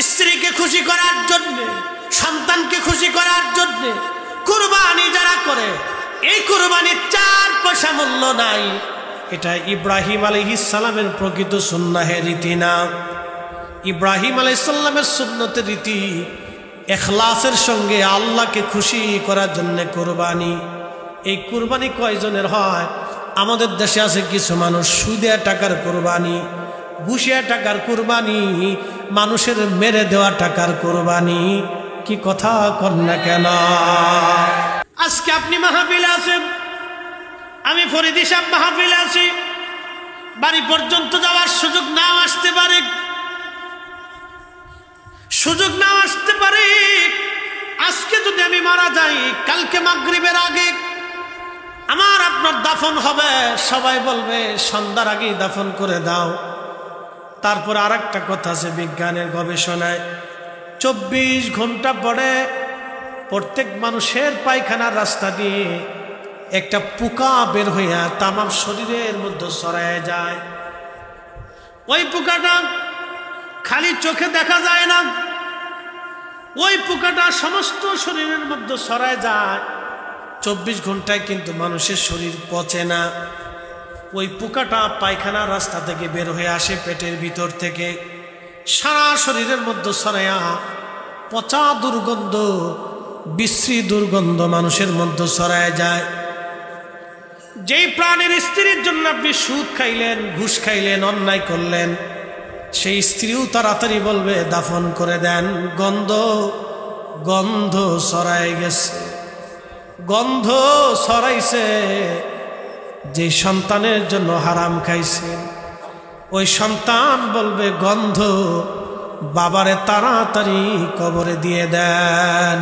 স্ত্রীকে খুশি করার জন্য, সন্তানকে খুশি করার জন্য কুরবানি যারা করে, এই কুরবানির 4 পয়সা মূল্য নাই। এটা ইব্রাহিম আলাইহিস সালামের প্রকৃত সুন্নাহের রীতি না। ইব্রাহিম আলাইহিস সালামের সুন্নতের রীতি ইখলাসের সঙ্গে আল্লাহকে খুশি করার জন্য কুরবানি। এই কুরবানি কয়জনের হয়? আমাদের দেশে আছে কিছু মানুষ সুদে টাকার কুরবানি, ঘুষিয়া টাকার কুরবানি, মানুষের মেরে দেওয়া টাকার কুরবানি। কি কথা কর না কেন? আজকে আপনি মাহফিলে আছেন, আমি ফরিদি সাহেব মাহফিলে আছি, বাড়ি পর্যন্ত যাওয়ার সুযোগ নাও আসতে পারে, সুযোগ নাও আসতে পারে। আজকে যদি আমি মারা যাই, কালকে মাগরিবের আগে আমার আপনার দাফন হবে, সবাই বলবে সন্ধ্যার আগেই দাফন করে দাও। তারপর আর একটা কথা আছে, বিজ্ঞানের গবেষণায় 24 ঘন্টা পরে প্রত্যেক মানুষের পায়খানার রাস্তা দিয়ে একটা পোকা বের হইয়া তামাম শরীরের মধ্যে ছড়ায় যায়। ওই পোকাটা খালি চোখে দেখা যায় না, ওই পোকাটা সমস্ত শরীরের মধ্যে ছড়ায় যায়। 24 ঘন্টায় কিন্তু মানুষের শরীর পচে না। ওই পোকাটা পায়খানার রাস্তা থেকে বের হয়ে আসে, পেটের ভিতর থেকে সারা শরীরের মধ্যে ছড়ায়া পচা দুর্গন্ধ, বিশ্রী দুর্গন্ধ মানুষের মধ্যে ছড়ায় যায়। যেই প্রাণের স্ত্রীর জন্য আপনি সুদ খাইলেন, ঘুষ খাইলেন, অন্যায় করলেন, সেই স্ত্রীও তাড়াতাড়ি বলবে দাফন করে দেন, গন্ধ গন্ধ ছড়ায় গেছে, গন্ধ ছড়াইছে। যে সন্তানের জন্য হারাম খাইছেন, ওই সন্তান বলবে গন্ধ, বাবারে তাড়াতাড়ি কবরে দিয়ে দেন।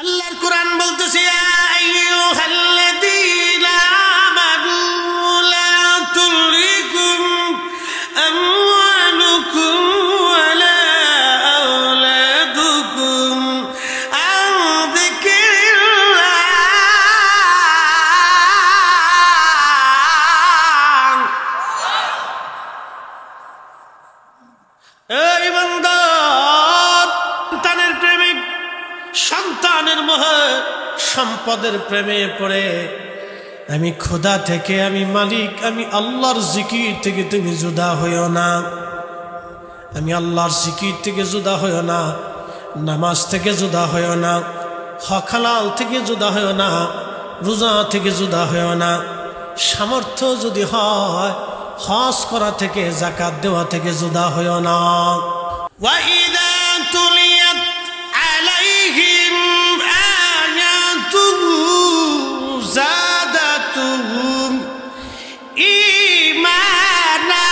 আল্লাহর কোরআন বলতেছে, সন্তানের মোহে সম্পদের প্রেমে পড়ে আমি খোদা থেকে, আমি মালিক, আমি আল্লাহর জিকির থেকে তুমি জুদা হইও না, আমি আল্লাহর জিকির থেকে জুদা হইও না, নামাজ থেকে জুদা হইও না, হক হালাল থেকে জুদা হইও না, রোজা থেকে জুদা হইও না, সামর্থ্য যদি হয় হজ করা থেকে, যাকাত দেওয়া থেকে জুদা হইও না। ওয়াইদা তুলিয়াত আলাইহিম আয়াতুহু যাদাতুহুম ঈমানা।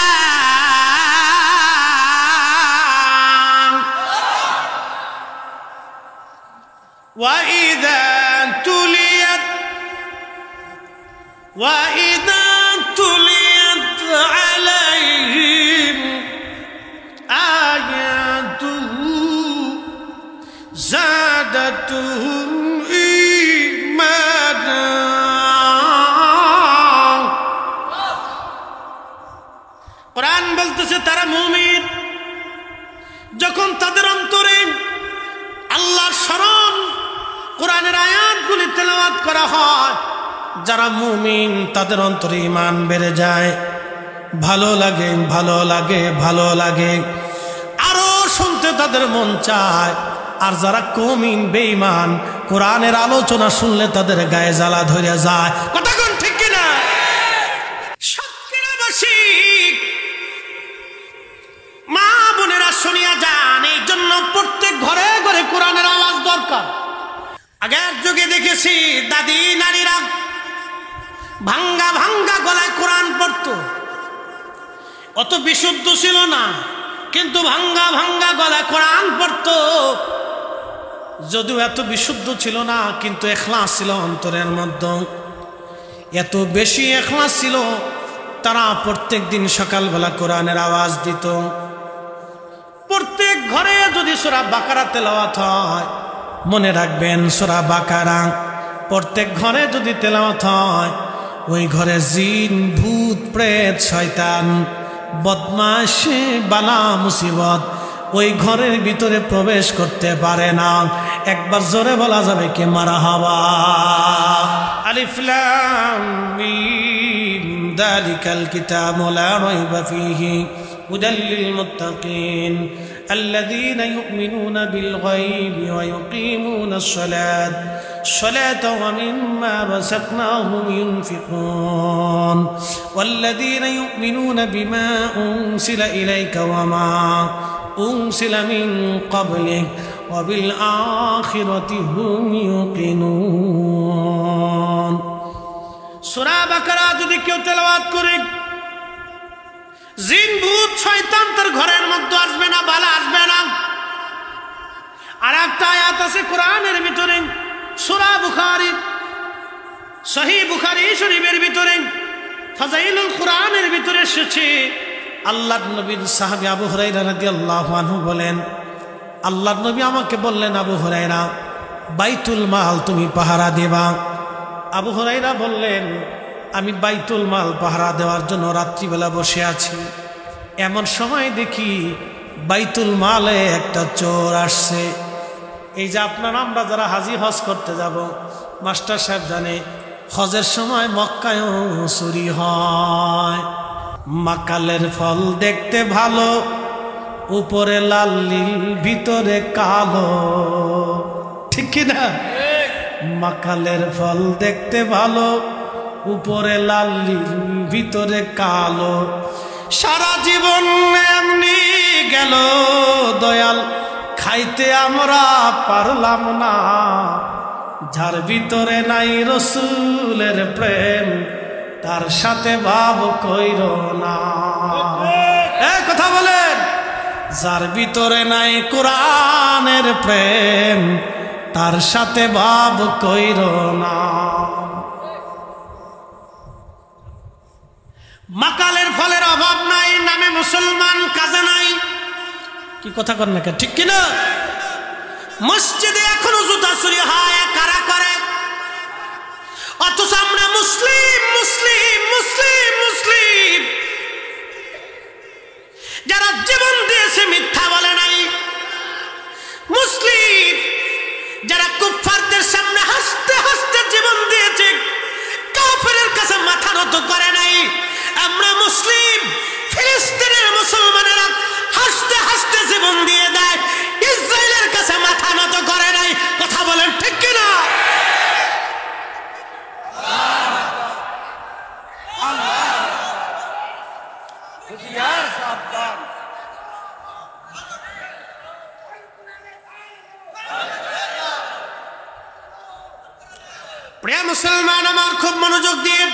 ওয়াইদা তুলিয়াত আলাইহিম আয়াতুহু যাদাতুহুম ঈমানা। কোরআন বলতেছে তারা মুমিন যখন তাদের অন্তরে আল্লাহর স্মরণ, কোরআনের আয়াতগুলি তেলাওয়াত করা হয়, যারা মুমিন তাদের অন্তরে ঈমান বেড়ে যায়, ভালো লাগে, ভালো লাগে, ভালো লাগে, আরো শুনতে তাদের মন চায়। আর যারা কমিন বেঈমান, কোরআনের আলোচনা শুনলে তাদের গায়ে জ্বালা ধরে যায়। কথা কোন ঠিক কিনা? সত্যিবাসী মা বোনেরা শুনিয়া যান, এই জন্য প্রত্যেক ঘরে ঘরে কোরআনের আওয়াজ দরকার। আগের যুগে দেখেছি দাদি নারীরা ভাঙ্গা ভাঙ্গা গলায় কোরআন পড়তো, অত বিশুদ্ধ ছিল না, কিন্তু ভাঙ্গা ভাঙ্গা গলায় কোরআন পড়তো। যদিও এত বিশুদ্ধ ছিল না, কিন্তু ইখলাস ছিল অন্তরের মধ্যে, এত বেশি ইখলাস ছিল, তারা প্রত্যেক দিন সকালবেলা কোরআনের আওয়াজ দিত। প্রত্যেক ঘরে যদি সূরা বাকারা তেলাওয়াত হয়, মনে রাখবেন সূরা বাকারা প্রত্যেক ঘরে যদি তেলাওয়াত হয়, ওই ঘরে জিন, ভূত, প্রেত, শয়তান, বদমাশ, বালা মুসিবত ওই ঘরের ভিতরে প্রবেশ করতে পারে না। একবার জোরে বলা যাবে কি মারহাবা। আলিফ লাম মিম যালিকাল কিতাবু লা রাইবা ফীহি হুদাল লিল মুত্তাকিন الذين يؤمنون بالغيب ويقيمون الصلاة ومما رزقناهم ينفقون والذين يؤمنون بما أنزل إليك وما أنزل من قبلك وبالآخرة هم يوقنون সূরা বাকারা যদি কেউ তেলাওয়াত করে জিন ভূত শয়তান তার ঘরের মধ্যে আসবে না, বালা আসবে না। আর একটা আয়াত আছে কোরআনের ভিতরে সূরা বুখারী সহিহ বুখারী শরীফের ভিতরে ফাজাইলুল কোরআনের ভিতরে এসেছে। আল্লাহর নবীর সাহাবী আবু হুরায়রা রাদিয়াল্লাহু আনহু বলেন, আল্লাহর নবী আমাকে বললেন, আবু হুরায়রা বাইতুল মাল তুমি পাহারা দেবা। আবু হুরায়রা বললেন, আমি বাইতুল মাল পাহারা দেওয়ার জন্য রাত্রিবেলা বসে আছি, এমন সময় দেখি বাইতুল মালে একটা চোর আসছে। এই যে আপনারা আমরা যারা হাজি হজ করতে যাব, মাস্টার সাহেব জানে হজের সময় মক্কায়ও চুরি হয়। মাকালের ফল দেখতে ভালো, উপরে লাল নীল ভিতরে কালো, ঠিক কিনা? মাকালের ফল দেখতে ভালো, উপরে লাল ভিতরে কালো, সারা জীবন এমনি গেল দয়াল, খাইতে আমরা পারলাম না। যার ভিতরে নাই রসুলের প্রেম, তার সাথে ভাব কইর না। কথা বলেন, যার ভিতরে নাই কোরআনের প্রেম, তার সাথে ভাব কইর না। মাকালের ফলের অভাব নাই, নামে মুসলমান, কাজে নাই। কি কথা কর না, ঠিক কিনা? মসজিদে এখনো জুতা চুরি হয়, কারা করে? অথচ আমরা মুসলিম মুসলিম মুসলিম মুসলিম, যারা জীবন দিয়েছে মিথ্যা বলে নাই, মুসলিম যারা কুফফারদের সামনে হাসতে হাসতে জীবন দিয়েছে, কাফেরের কাছে মাথা নত করে নাই। আমরা মুসলিম, ফিলিস্তিনের মুসলমানেরা হাসতে হাসতে জীবন দিয়ে দেয়, ইসরায়েলের কাছে মাথা নত করে নাই। কথা বলেন ঠিক কিনা? প্রিয় মুসলমান আমার, খুব মনোযোগ দিয়ে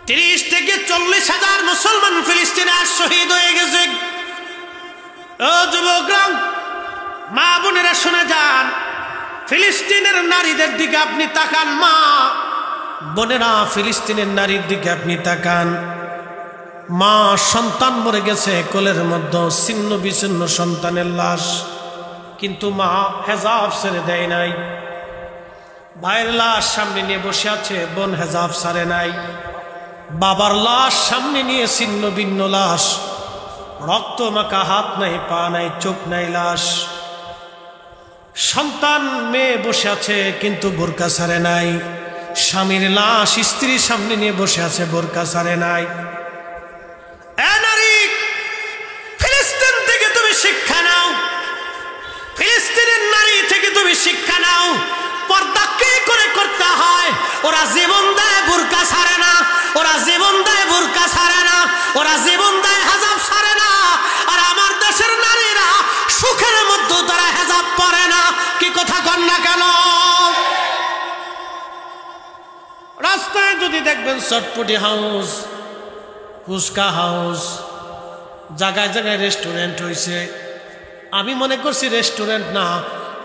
30 থেকে 40,000 মুসলমান ফিলিস্তিনে আজ শহীদ হয়ে গেছে। ও যুবকরা, মা বোনেরা শুনে যান, ফিলিস্তিনের নারীদের দিকে আপনি তাকান, মা বোনেরা ফিলিস্তিনের নারীর দিকে আপনি তাকান। মা সন্তান মরে গেছে কোলের মধ্যে, ছিন্ন বিচ্ছিন্ন সন্তানের লাশ, কিন্তু মা হেজাব ছেড়ে দেয় নাই। ভাইয়ের লাশ সামনে নিয়ে বসে আছে, বোন হেজাব ছাড়ে নাই। বাবার লাশ সামনে নিয়ে ছিন্ন ভিন্ন লাশ, রক্ত মাখা, হাত নাই, পা নাই, চোখ নাই, লাশ। সন্তান মেয়ে বসে আছে কিন্তু বোরকা ছাড়ে নাই। স্বামীর লাশ স্ত্রীর সামনে নিয়ে বসে আছে, বোরকা ছাড়ে নাই। এ নারী, ফিলিস্তিন থেকে তুমি শিক্ষা নাও, ফিলিস্তিনের নারী থেকে তুমি শিক্ষা নাও। পর্দা কি করে করতে হয়? ওরা জীবন দেয় বোরকা ছাড়ে না, ওরা জীবন দেয় বোরকা ছাড়ে না, ওরা জীবন দেয় হেজাব ছাড়ে না। আর আমার দেশের নারীরা সুখের মধ্যে তারা হেজাব পরে না। কি কথা কন না কেন? রাস্তায় যদি দেখবেন চটপটি হাউস, ফুচকা হাউস, জায়গায় জায়গায় রেস্টুরেন্ট হয়েছে, আমি মনে করছি রেস্টুরেন্ট না,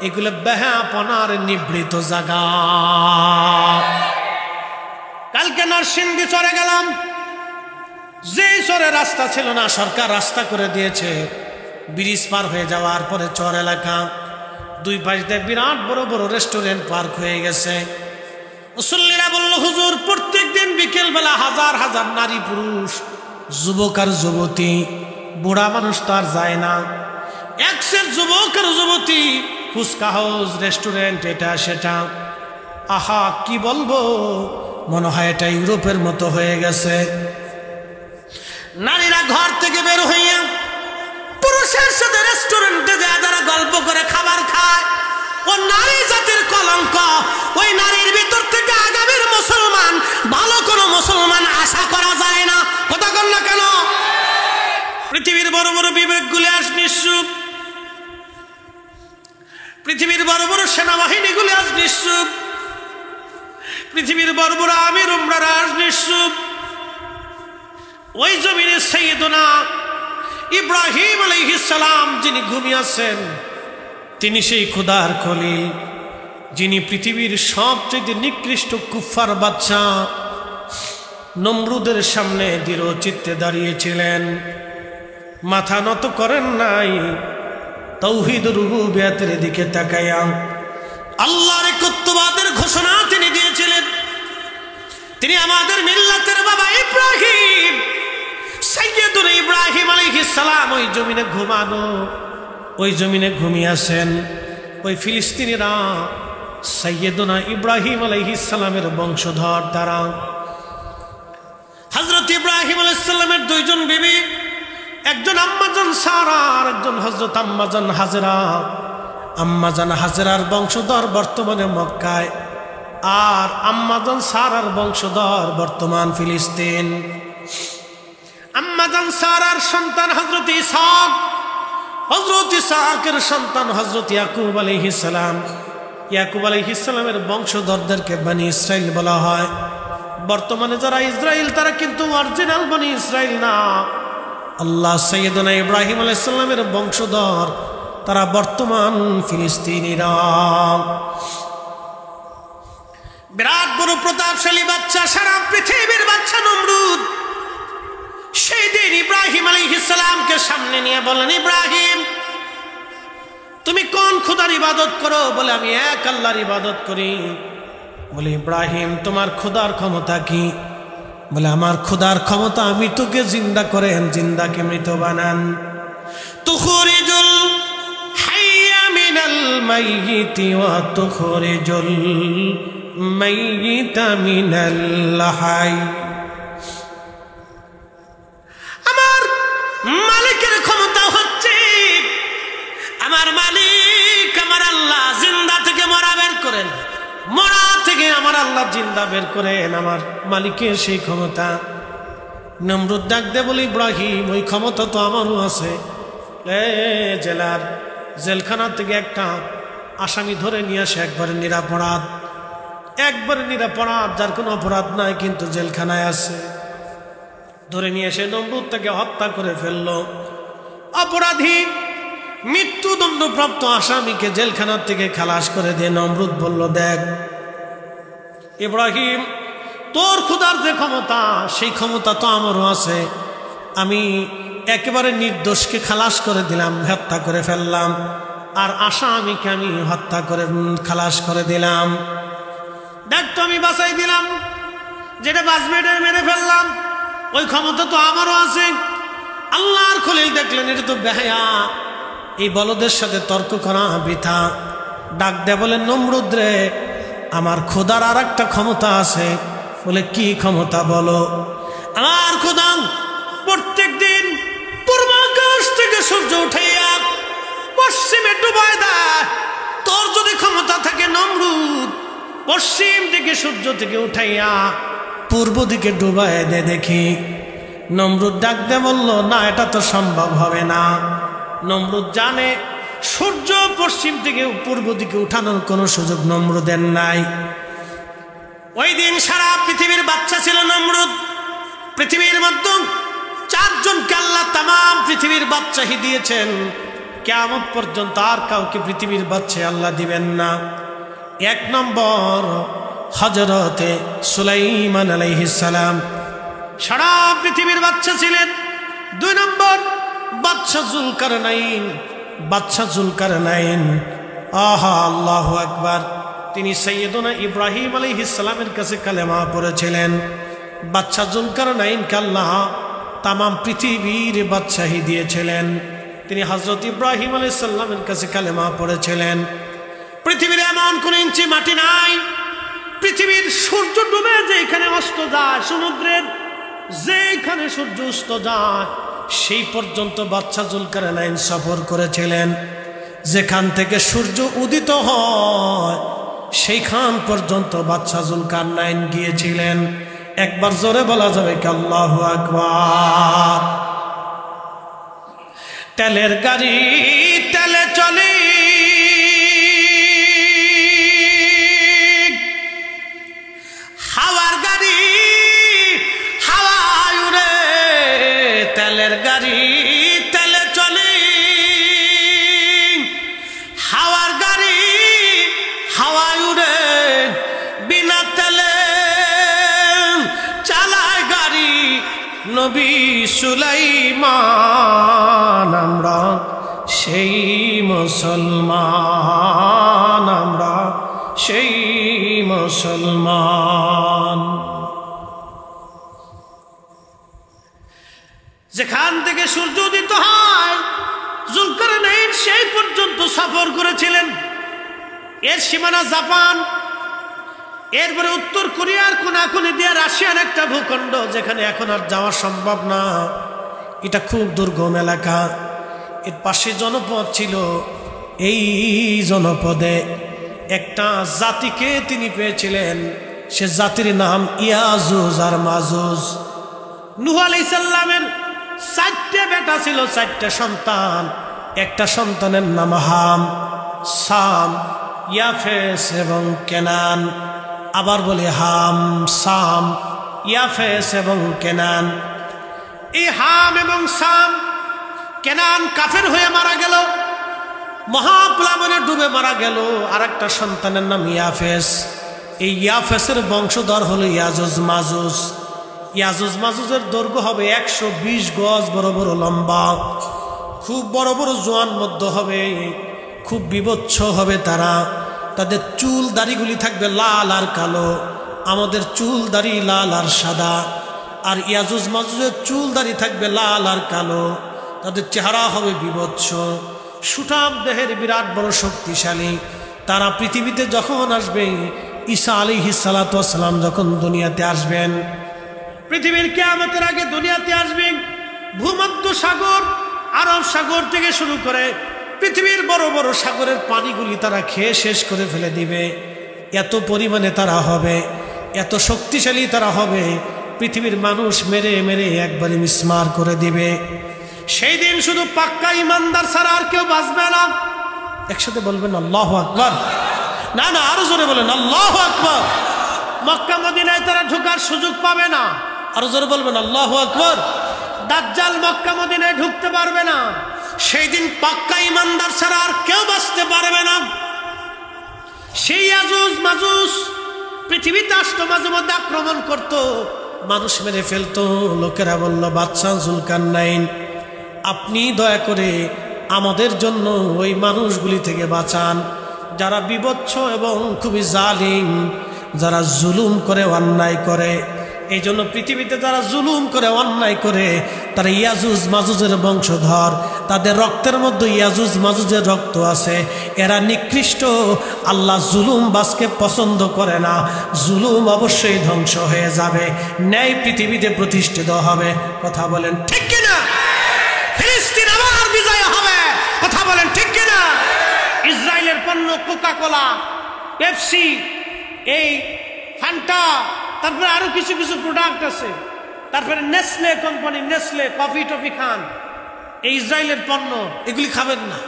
এগুলো বেহাপনার নিবৃত জায়গা। কালকে নরসিংদী চরে গেলাম, যে চরে রাস্তা ছিল না, সরকার রাস্তা করে দিয়েছে। ব্রিজ পার হয়ে যাওয়ার পরে চর এলাকা, দুই পাশ দিয়ে বিরাট বড় বড় রেস্টুরেন্ট পার্ক হয়ে গেছে। মুসল্লিরা বলল, হুজুর প্রত্যেক দিন বিকেল বেলা হাজার হাজার নারী পুরুষ, যুবক আর যুবতী, বুড়া মানুষ তো আর যায় না, একশের যুবক আর যুবতী, ফুচকা হাউস, রেস্টুরেন্ট, এটা সেটা। আহা, কি বলবো, মনে হয় এটা ইউরোপের মতো হয়ে গেছে। নারীরা ঘর থেকে বের হইয়া পুরুষের সাথে রেস্টুরেন্টে যায়, যারা গল্প করে খাবার খায়, ও নারী জাতির কলঙ্ক। ওই নারীর ভিতর থেকে আগামীর মুসলমান, ভালো কোনো মুসলমান আশা করা যায় না। কথা বল না কেন? পৃথিবীর বড় বড় বিবেকগুলি আজ নিঃসুপ, পৃথিবীর বড় বড় সেনাবাহিনীগুলি আজ নিঃসুপ, পৃথিবীর বড় বড় আমির উমরারা আজ নিঃসুপ। ওই জমিনে সাইয়েদনা ইব্রাহিম আলাইহিস সালাম যিনি ঘুমিয়েছেন, তিনি সেই খোদার খলিল, যিনি পৃথিবীর সবচেয়ে নিকৃষ্ট কুফফার বাচ্চা নমরুদের সামনে দৃঢ় চিত্তে দাঁড়িয়েছিলেন, মাথা নত করেন নাই, তাওহীদ রুবুবিয়তের দিকে তাকায়া আল্লাহর একাত্মবাদের ঘোষণা তিনি দিয়েছিলেন। তিনি আমাদের মিল্লাতের বাবা ইব্রাহিম, সাইয়েদুনা ইব্রাহিম আলাইহিস সালাম ওই জমিনে ঘুমানো, ওই জমিনে ঘুমিয়েছেন। ওই ফিলিস্তিনিরা সাইয়েদুনা ইব্রাহিম আলাইহিস সালামের বংশধর তারা। হযরত ইব্রাহিম আলাইহিস সালামের দুইজন বিবি, একজন আম্মাজান সারা আর একজন হযরত আম্মাজান হাজেরা। আম্মাজান হাজেরার বংশধর বর্তমানে মক্কায়, আর আম্মাজান সারার বংশধর বর্তমান ফিলিস্তিন। আম্মাজান সারার সন্তান হযরত ইসহাক, হযরত ইসহাকের সন্তান হযরত ইয়াকুব আলাইহিস সালাম। ইয়াকুব আলাইহিস সালামের বংশধরদেরকে বনি ইসরাইল বলা হয়। বর্তমানে যারা ইসরাইল, তারা কিন্তু অরিজিনাল বনি ইসরাইল না। আল্লাহ সাইয়েদনা ইব্রাহিম আলাইহিস সালামের বংশধর, তারা বর্তমান ফিলিস্তিনিরা। বিরাট বড় প্রতাপশালী বাচ্চা, সারা পৃথিবীর বাচ্চা নমরুদ। সেই দিন ইব্রাহিম আলাইহিস সালামকে সামনে নিয়ে বলেন, ইব্রাহিম, তুমি কোন খোদার ইবাদত করো? বলে, আমি এক আল্লাহর ইবাদত করি। বলে, ইব্রাহিম, তোমার খোদার ক্ষমতা কি? বলে, আমার খোদার ক্ষমতা আমি তোকে জিন্দা করেন, জিন্দাকে মৃত বানান। তুখরিজুল হাইয়া মিনাল মাইয়িতি ওয়া তুখরিজুল মাইয়িতা মিনাল হাই। আমার মালিকের ক্ষমতা হচ্ছে, আমার মালিক, আমার আল্লাহ জিন্দা থেকে মরা বের করেন, মরা থেকে আমার আল্লাহ জিন্দা বের করেন, আমার মালিকের সেই ক্ষমতা। নমরুদ ডাক দে বলে, ইব্রাহিম, ওই ক্ষমতা তো আমারও আছে। জেলার জেলখানা থেকে একটা আসামি ধরে নিয়ে আসে, একবারে নিরাপরাধ, একবারে নিরাপরাধ, যার কোনো অপরাধ নাই, কিন্তু জেলখানায় আছে। ধরে নিয়ে এসে নমরুদ তাকে হত্যা করে ফেলল। অপরাধী মৃত্যুদণ্ডপ্রাপ্ত আসামিকে জেলখানার থেকে খালাস করে দিয়ে নমরুদ বলল, দেখ ইব্রাহিম, তোর খোদার যে ক্ষমতা, সেই ক্ষমতা তো আমারও আছে। আমি একেবারে নির্দোষকে খালাস করে দিলাম, হত্যা করে ফেললাম, আর আসামিকে আমি হত্যা করে খালাস করে দিলাম। দেখ তো, আমি বাঁচাই দিলাম, যেটা বাজমেটে মেরে ফেললাম, ওই ক্ষমতা তো আমারও আছে। আল্লাহর খলিল দেখলেন এটা তো বেহায়া, এই বলদের সাথে তর্ক করা বৃথা। ডাক দেয়া বলে, নমরুদ রে, আমার খোদার আর একটা ক্ষমতা আছে। বলে, কি ক্ষমতা বলো? আমার খোদা প্রত্যেক দিন পূর্ব আকাশ থেকে সূর্য উঠাইয়া পশ্চিমে ডুবায় দেয়। তোর যদি ক্ষমতা থাকে নমরুদ, পশ্চিম দিকে সূর্য থেকে উঠাইয়া পূর্ব দিকে ডুবায় দে দেখি। নমরুদ ডাক দে বলল, না, এটা তো সম্ভব হবে না। নমরুদ জানে সূর্য পশ্চিম থেকে পূর্ব দিকে উঠানোর কোনো সুযোগ নমরুদের নাই। ওই দিন সারা পৃথিবীর বাচ্চা ছিল নমরুদ। পৃথিবীর মধ্যে 4 জনকে আল্লাহ তামাম পৃথিবীর বাদশাহী দিয়েছেন। কিয়ামত পর্যন্ত আর কাউকে পৃথিবীর বাদশাহী আল্লাহ দিবেন না। 1 নম্বর হযরতে সুলাইমান আলাইহিস সালাম সারা পৃথিবীর বাদশা ছিলেন। 2 নম্বর বাদশা জুলকারনাইন। আহা, আল্লাহু আকবার। তিনি সাইয়েদনা ইব্রাহিম আলাইহিস সালামের কাছে কালেমা পড়েছিলেন। বাদশা জুলকারনাইনকে আল্লাহ তামাম পৃথিবীর বাদশাহী দিয়েছিলেন। তিনি হযরত ইব্রাহিম আলাইহিস সালামের কাছে কালেমা পড়েছিলেন। পৃথিবীর এমন কোন ইঞ্চি মাটি নাই, পৃথিবীর সূর্য ডুবে যেখানে অস্ত যায়, সমুদ্রের যেখানে সূর্য অস্ত যায় সেই পর্যন্ত বাদশা যুলকারনাইন সফর করেছিলেন। যেখান থেকে সূর্য উদিত হয় সেইখান পর্যন্ত বাদশা যুলকারনাইন গিয়েছিলেন। একবার জোরে বলা যাবে কি আল্লাহু আকবার। তেলের গাড়ি তেলে চলে, হাওয়ার গাড়ি হাওয়ায় উড়ে, তেলের গাড়ি তেলে চলে, হাওয়ার গাড়ি হাওয়ায় উড়ে, বিনা তেলে চালায় গাড়ি নবী সুলাইমান। আমরা সেই মুসলমান, আমরা সেই মুসলমান। যেখান থেকে সূর্য উদিত হয় যুলকারনাইন সেই পর্যন্ত সফর করেছিলেন। এর সীমানা জাপান, এরপরে উত্তর কোরিয়ার কোনাকুনি দিয়ে রাশিয়ার একটা ভূখণ্ড, যেখানে এখন আর যাওয়া সম্ভব না। এটা খুব দুর্গম এলাকা। এর পাশে জনপদ ছিল। এই জনপদে একটা জাতিকে তিনি পেয়েছিলেন, সে জাতির নাম ইয়াজুজ আর মাজুজ। নূহ আলাইহিস সালামের 4টে বেটা ছিল, 4টে সন্তান। একটা সন্তানের নাম হাম, সাম, ইয়াফেস এবং কেনান। আবার বলি হাম, সাম, ইয়াফেস এবং কেনান। এই হাম এবং সাম, কেনান কাফের হয়ে মারা গেল, মহাপ্লাবনে ডুবে মারা গেল। আর একটা সন্তানের নাম ইয়াফেস। এই ইয়াফেসের বংশধর হলো ইয়াজুজ মাজুজ। ইয়াজুজ মাজুজের দৈর্ঘ্য হবে 120 গজ, বড় বড় লম্বা, খুব বড় বড় জোয়ান মধ্য হবে, খুব বিভৎস হবে তারা। তাদের চুল দাড়িগুলি থাকবে লাল আর কালো, আমাদের চুল দাড়ি লাল আর সাদা। আর ইয়াজুজ মাজুজের চুল দাড়ি থাকবে লাল আর কালো, তাদের চেহারা হবে বিভৎস, সুঠাম দেহের, বিরাট বড় শক্তিশালী। তারা পৃথিবীতে যখন আসবে, ঈসা আলাইহিস সালাতু ওয়াস সালাম যখন দুনিয়াতে আসবেন, পৃথিবীর কিয়ামতের আগে দুনিয়াতে আসবেন, ভূমধ্য সাগর, আরব সাগর থেকে শুরু করে পৃথিবীর বড় বড় সাগরের পানিগুলি তারা খেয়ে শেষ করে ফেলে দিবে। এত পরিমাণে তারা হবে, এত শক্তিশালী তারা হবে, পৃথিবীর মানুষ মেরে মেরে একবারে মিসমার করে দিবে। সেই দিন শুধু পাক্কা ইমানদার ছাড়া আর কেউ বাঁচবে না। একসাথে বলবেন আল্লাহু আকবার। না না, আরো জোরে বলেন আল্লাহু আকবার। মক্কা মদিনায় তারা ঢোকার সুযোগ পাবে না। আরো জোরে বলবেন আল্লাহু আকবার। দাজ্জাল মক্কা মদিনায় ঢুকতে পারবে না। সেই দিন পাক্কা ইমানদার ছাড়া আর কেউ বাঁচতে পারবে না। সেই ইয়াজুজ মাজুজ পৃথিবীতে আসতো, মাঝে মধ্যে আক্রমণ করতো, মানুষ মেরে ফেলতো। লোকেরা বলল, বাদশা যুলকারনাইন, আপনি দয়া করে আমাদের জন্য ওই মানুষগুলি থেকে বাঁচান, যারা বিভৎস এবং খুবই জালিম, যারা জুলুম করে, অন্যায় করে। এই জন্য পৃথিবীতে যারা জুলুম করে, অন্যায় করে, তারা ইয়াজুজ মাজুজের বংশধর। তাদের রক্তের মধ্যে ইয়াজুজ মাজুজের রক্ত আছে। এরা নিকৃষ্ট। আল্লাহ জুলুম বাসকে পছন্দ করে না। জুলুম অবশ্যই ধ্বংস হয়ে যাবে, ন্যায় পৃথিবীতে প্রতিষ্ঠিত হবে। কথা বলেন ঠিক কিনা? ফিলিস্তিন আবার বিজয় হবে। কথা বলেন ঠিক কিনা? ইসরায়েলের পণ্য কোকা কোলা, পেপসি, এই ফান্টা, তারপরে আরো কিছু কিছু প্রোডাক্ট আছে, তারপরে Nestle company, Nestle coffee toffee খান, এই ইসরায়েলের পণ্য, এগুলি খাবেন না,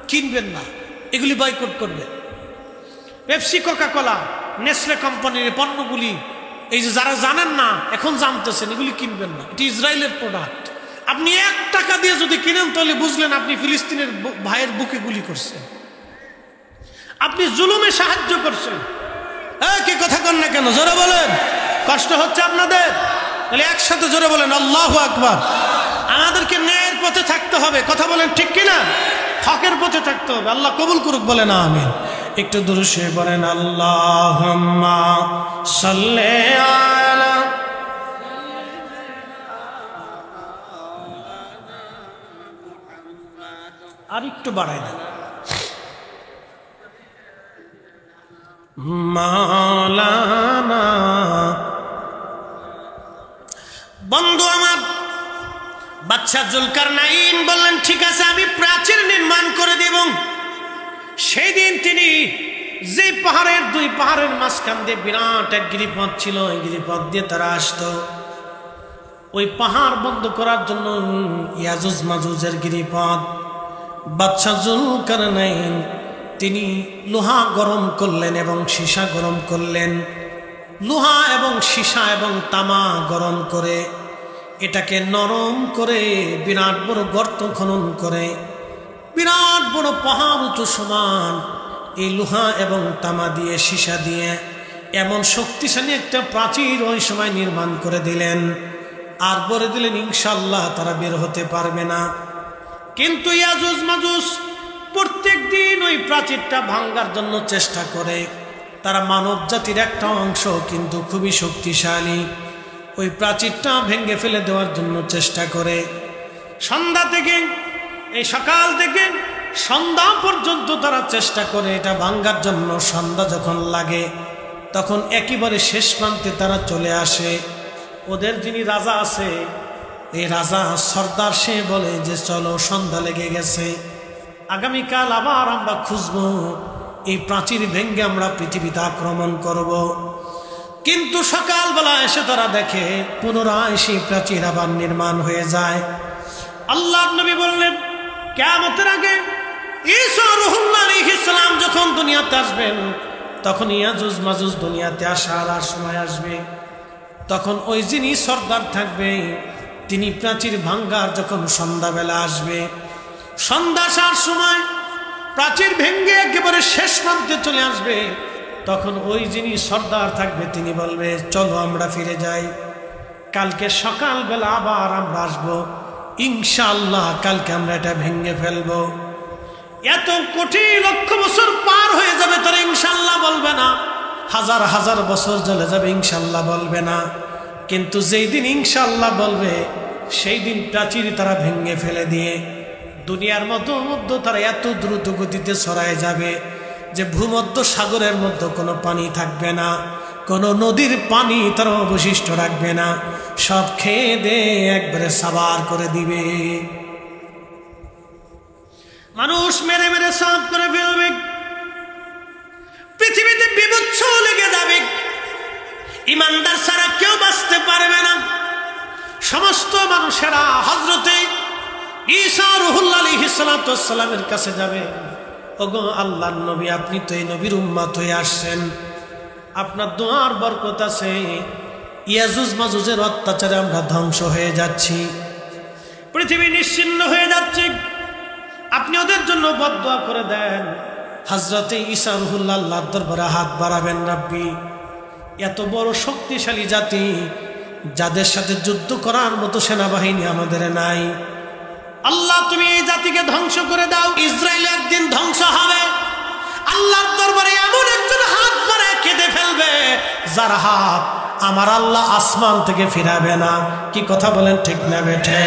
কিনবেন না, এগুলি বয়কট করবেন। পেপসি, কোকা কোলা, নেসলে কোম্পানির পণ্যগুলি, এই যে যারা জানেন না এখন জানতেছেন, এগুলি কিনবেন না, এটি ইসরায়েলের প্রোডাক্ট। আপনি 1 টাকা দিয়ে যদি কিনেন তাহলে বুঝলেন আপনি ফিলিস্তিনের ভাইয়ের বুকে গুলি করছেন, আপনি জুলুমে সাহায্য করছেন। কি কথা কন না কেন? জোরে বলেন। কষ্ট হচ্ছে আপনাদের? তাহলে একসাথে জোরে বলেন আল্লাহু আকবার। আমাদেরকে ন্যায়ের পথে থাকতে হবে। কথা বলেন ঠিক কিনা? হকের পথে থাকতে হবে। আল্লাহ কবুল করুক, বলেন আমিন। একটু দুরূদে বলেন আল্লাহুম্মা সাল্লি আলা। আর একটু বাড়াই দেন। মাওলানা বন্ধু আমার বাদশাহ জুলকারনাইন বললেন, ঠিক আছে আমি প্রাচীর নির্মাণ করে দেব। সেই দিন তিনি যে পাহাড়ের, দুই পাহাড়ের মাঝখান দিয়ে বিরাট এক গিরিপথ ছিল, ওই গিরিপথ দিয়ে তারা আসতো। ওই পাহাড় বন্ধ করার জন্য ইয়াজুজ মাজুজের গিরিপথ বাদশাহ জুলকারনাইন তিনি লোহা গরম করলেন এবং সীসা গরম করলেন। লোহা এবং সীসা এবং তামা গরম করে এটাকে নরম করে বিরাট বড় গর্ত খনন করে বিরাট বড় পাহাড় উঁচু সমান এই লোহা এবং তামা দিয়ে সীসা দিয়ে এমন শক্তিশালী একটা প্রাচীর ওই সময় নির্মাণ করে দিলেন। আর বলে দিলেন ইনশাআল্লাহ তারা বের হতে পারবে না। কিন্তু ইয়াজুজ মাজুজ প্রত্যেক দিন ওই প্রাচীরটা ভাঙার জন্য চেষ্টা করে। তারা মানব জাতির একটা অংশ, কিন্তু খুবই শক্তিশালী। ওই প্রাচীরটা ভেঙে ফেলে দেওয়ার জন্য চেষ্টা করে। সন্ধ্যা থেকে, এই সকাল থেকে সন্ধ্যা পর্যন্ত তারা চেষ্টা করে এটা ভাঙার জন্য। সন্ধ্যা যখন লাগে তখন একেবারে শেষ প্রান্তে তারা চলে আসে। ওদের যিনি রাজা আছে, এই রাজা সর্দার, সে বলে যে চলো সন্ধ্যা লেগে গেছে, আগামীকাল আবার আমরা খুঁজবো, এই প্রাচীর ভেঙে আমরা পৃথিবীতে আক্রমণ করব। কিন্তু সকালবেলা এসে তারা দেখে পুনরায় সেই প্রাচীর আবার নির্মাণ হয়ে যায়। আল্লাহর নবী বললেন, কিয়ামতের আগে ঈসা রূহুল্লাহ আলাইহিস সালাম যখন দুনিয়াতে আসবেন, তখন ইয়াজুজ মাজুজ দুনিয়াতে আসার আর সময় আসবে। তখন ওই যিনি সর্দার থাকবে তিনি প্রাচীর ভাঙ্গার যখন সন্ধ্যাবেলা আসবে, সন্ধ্যা আসার সময় প্রাচীর ভেঙ্গে একেবারে শেষ প্রান্তে চলে আসবে, তখন ওই যিনি সর্দার থাকবে তিনি বলবে চলো আমরা ফিরে যাই, কালকে সকালবেলা আবার আমরা আসবো, ইনশাআল্লাহ কালকে আমরা এটা ভেঙে ফেলবো। এত কোটি লক্ষ বছর পার হয়ে যাবে, তারা ইনশাআল্লাহ বলবে না। হাজার হাজার বছর চলে যাবে, ইনশাআল্লাহ বলবে না। কিন্তু যেই দিন ইনশাআল্লাহ বলবে সেই দিন প্রাচীর তারা ভেঙে ফেলে দিয়ে দুনিয়ার মধ্যে তারা এত দ্রুত গতিতে ছড়ায় যাবে যে ভূমধ্য সাগরের মধ্যে কোনো পানি থাকবে না, কোনো নদীর পানি তারা অবশিষ্ট রাখবে না, সব খেয়ে দিয়ে একবারে সাবার করে দিবে। মানুষ মেরে মেরে সাফ করে ফেলবে, পৃথিবীতে বিভৎস লেগে যাবে, ইমানদার ছাড়া কেউ বাঁচতে পারবে না। সমস্ত মানুষেরা হযরতে ঈসা রূহুল্লাহ আলাইহিস সালামের কাছে যাবে, ওগো আল্লাহর নবী, আপনি তো এই নবীর উম্মত হয়ে আসছেন, আপনার দোয়ার বরকত আছে, ইয়াজুজ মাজুজের অত্যাচারে আমরা ধ্বংস হয়ে যাচ্ছি, পৃথিবী নিশ্চিহ্ন হয়ে যাচ্ছে, আপনি ওদের জন্য বদদোয়া করে দেন। হযরতে ঈসা রূহুল্লাহ আল্লাহর দরবারে হাত বাড়াবেন, রাব্বি, এত বড় শক্তিশালী জাতি যাদের সাথে যুদ্ধ করার মতো সেনাবাহিনী আমাদের নাই, আল্লাহ তুমি এই জাতিকে ধ্বংস করে দাও, ইসরায়েল একদিন ধ্বংস হবে। আল্লাহর দরবারে এমন একজন হাত বাড়ায় কেঁদে ফেলবে যার হাত আমার আল্লাহ আসমান থেকে ফিরাবে না। কি কথা বলেন, ঠিক না বেঠে?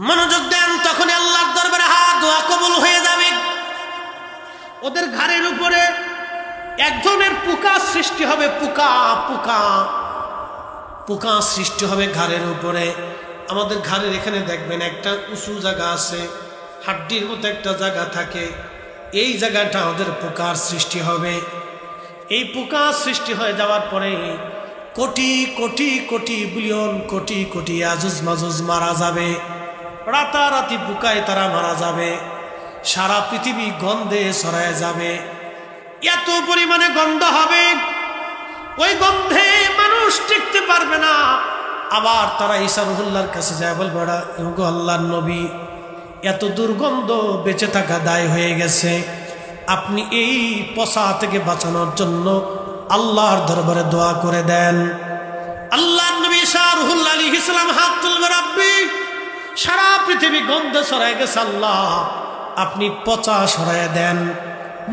মনোযোগ দেন, তখন আল্লাহর দরবারে হাত দোয়া কবুল হয়ে যাবে। ওদের ঘাড়ের উপরে এক ধরনের পোকা সৃষ্টি হবে, পোকা পোকা পোকা সৃষ্টি হবে ঘাড়ের উপরে। আমাদের ঘাড়ের এখানে দেখবেন একটা উঁচু জায়গা আছে, হাড্ডির মতো একটা জায়গা থাকে, এই জায়গাটা ওদের পোকার সৃষ্টি হবে। এই পোকা সৃষ্টি হয়ে যাওয়ার পরে কোটি কোটি কোটি বিলিয়ন কোটি কোটি ইয়াজুজ মাজুজ মারা যাবে, রাতারাতি পোকায় তারা মারা যাবে, সারা পৃথিবী গন্ধে ছড়ায় যাবে, এত পরিমাণে গন্ধ হবে, ওই গন্ধে মানুষ টিকতে পারবে না। আবার তারা ঈসা রূহুল্লাহর কাছে যায়, বলবে ওগো আল্লাহর নবী, এত দুর্গন্ধ বেঁচে থাকা দায় হয়ে গেছে, আপনি এই পচা থেকে বাঁচানোর জন্য আল্লাহর দরবারে দোয়া করে দেন। আল্লাহর নবী ঈসা রূহুল্লাহ আলাইহিস সালাম হাত তুলবে, রাব্বি, সারা পৃথিবী গন্ধে ছড়ায় গেছে, আল্লাহ আপনি পচা সরায় দেন।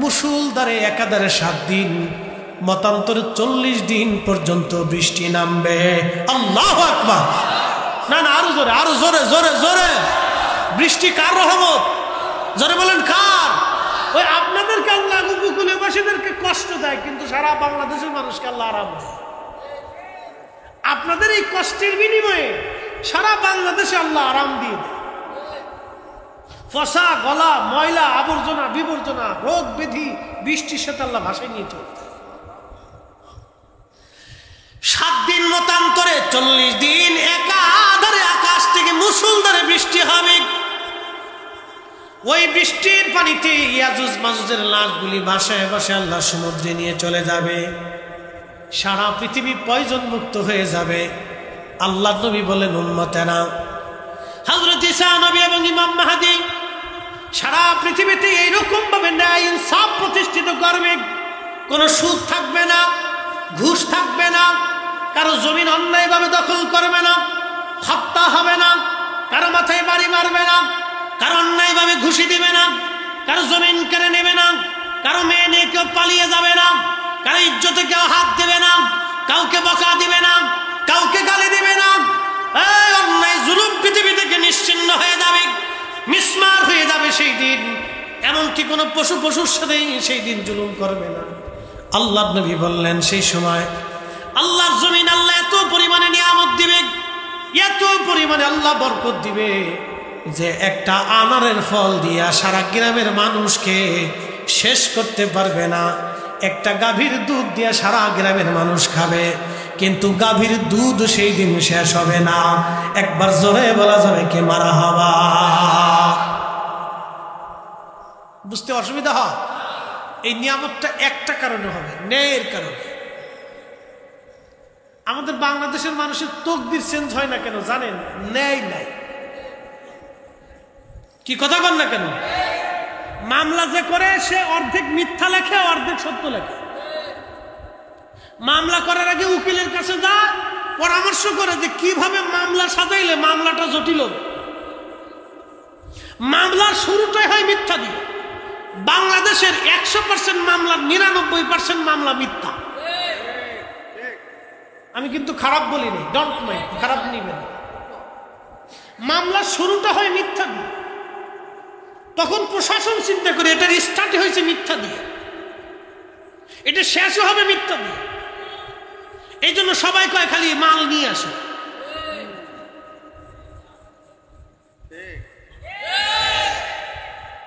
মুসুলধারে একাধারে 7 দিন, মতান্তরে 40 দিন পর্যন্ত বৃষ্টি নামবে। আল্লাহু আকবার। না না, আরো জোরে, আরো জোরে, জোরে জোরে। বৃষ্টি কার রহমত? জোরে বলেন কার? ওই আপনাদেরকে আল্লাহ উপকূলবাসীদেরকে কষ্ট দেয়, কিন্তু সারা বাংলাদেশের মানুষকে আল্লাহ আরাম দেয়। আপনাদের এই কষ্টের বিনিময়ে সারা বাংলাদেশে আল্লাহ আরাম দিয়ে দেয়। ফসা গলা, ময়লা, আবর্জনা, বিবর্জনা, রোগ ব্যাধি বৃষ্টির সাথে আল্লাহ ভাসায় নিয়ে চলতে। 7 দিন মতান্তরে 40 দিন একাধারে আকাশ থেকে মুষলধারে বৃষ্টি হবে। ওই বৃষ্টির পানিতে ইয়াজুজ মাজুজের লাশগুলি ভাসায় ভাসায় আল্লাহ সমুদ্রে নিয়ে চলে যাবে। সারা পৃথিবী পয়জন মুক্ত হয়ে যাবে। আল্লাহ নবী বলেন, উম্মতেরা, হযরত ঈসা নবী এবং ইমাম মাহদী সারা পৃথিবীতে এইরকম ভাবে ন্যায় ইনসাফ প্রতিষ্ঠিত করবে। কোনো সুদ থাকবে না, ঘুষ থাকবে না, কারো জমিন অন্যায়ভাবে দখল করবে না, হত্যা হবে না, কারো মাথায় বাড়ি মারবে না, কারো অন্যায়ভাবে ঘুষি দিবে না, কারো জমিন কেড়ে নেবে না, কারো মেয়ে নিয়ে কেউ পালিয়ে যাবে না, কারো ইজ্জতে কেউ হাত দেবে না, কাউকে বকা দিবে না, কাউকে গালি দিবে না। এই অন্যায় জুলুম পৃথিবী থেকে নিশ্চিহ্ন হয়ে যাবে, মিসমার হয়ে যাবে সেই দিন। এমনকি কোনো পশুর সাথে সেই দিন জুলুম করবে না। আল্লাহ নবী বললেন, সেই সময় আল্লাহর জমিন আল্লাহ এত পরিমাণে নিয়ামত দিবে, এত পরিমাণে আল্লাহ বরকত দিবে যে একটা আনারের ফল দিয়া সারা গ্রামের মানুষকে শেষ করতে পারবে না। একটা গাভীর দুধ দিয়া সারা গ্রামের মানুষ খাবে, কিন্তু গাভীর দুধ সেই দিন শেষ হবে না। একবার জোরে বলা যাবে কি মারহাবা? বুঝতে অসুবিধা হয়? এই নিয়ামতটা একটা কারণে হবে, ন্যায়ের কারণে। আমাদের বাংলাদেশের মানুষের তকদির চেঞ্জ হয় না কেন জানেন? ন্যায় নাই। কি কথা বল না কেন? মামলা যে করে সে অর্ধেক মিথ্যা লেখে, অর্ধেক সত্য লেখে। মামলা করার আগে উকিলের কাছে যা পরামর্শ করে যে কিভাবে মামলা সাজাইলে মামলাটা জটিল হবে। মামলার শুরুটাই হয় মিথ্যা দিয়ে। বাংলাদেশের 100% মামলার 99% মামলা মিথ্যা। আমি কিন্তু খারাপ বলিনি, ডোন্ট মাইন্ড, খারাপ নিবেন। মামলার শুরুটা হয় মিথ্যা দিয়ে। তখন প্রশাসন চিন্তা করে এটার স্টার্ট হয়েছে মিথ্যা দিয়ে, এটা শেষও হবে মিথ্যা দিয়ে। এই জন্য সবাই কয় খালি মাল নিয়ে আসে।